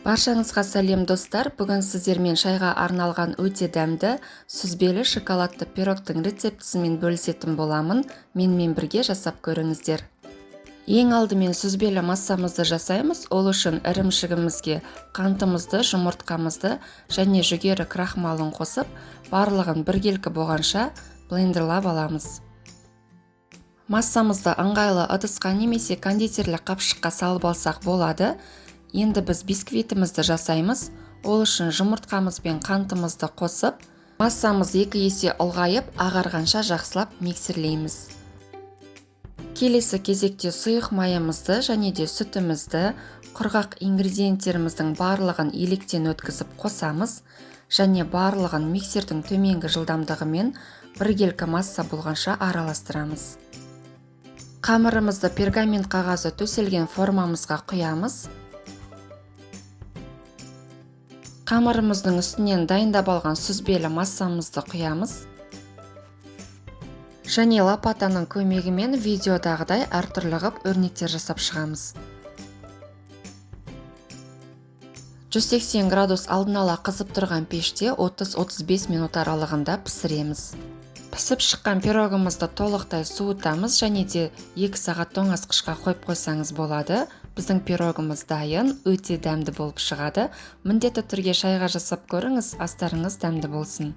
Баршаңызға сәлем достар. Бүгін сіздермен шайға арналған өте дәмді сүзбелі шоколадты пирогтың рецептісімен бөлісетін боламын. Менімен бірге жасап көріңіздер. Ең алдымен сүзбелі массамызды жасаймыз. Ол үшін ірімшігімізге қантымызды, жұмыртқамызды және жүгері крахмалын қосып, барлығын біркелкі болғанша блендерлап аламыз. Массамызды ыңғайлы ыдысқа немесе кондитерлік қапшыққа салып алсақ болады. Енді біз бисквитімізді жасаймыз. Ол үшін жұмыртқамыз бен қантымызды қосып, массамыз 2 есе ұлғайып, ағарғанша жақсылап миксерлейміз. Келесі кезекте сұйық майымызды және де сүтімізді, құрғақ ингредиенттеріміздің барлығын електен өткізіп қосамыз және барлығын миксердің төменгі жылдамдығымен біркелкі масса болғанша араластырамыз. Қамырымызды пергамент қағазы төселген формамызға құямыз. Қамырымыздың үстінен дайындап алған сүзбелі массамызды құямыз. Және лопатаның көмегімен видеодағыдай әртүрлі ғып өрнектер жасап шығамыз. 180 градус алдын ала қызып тұрған пеште 30-35 минут аралығында пісіреміз. Пісіп шыққан пирогымызды толықтай суытамыз және де 2 сағат тоңазытқышқа қойып қойсаңыз болады. Біздің пирогымыз дайын, өте дәмді болып шығады. Міндетті түрде шайға жасап көріңіз, астарыңыз дәмді болсын.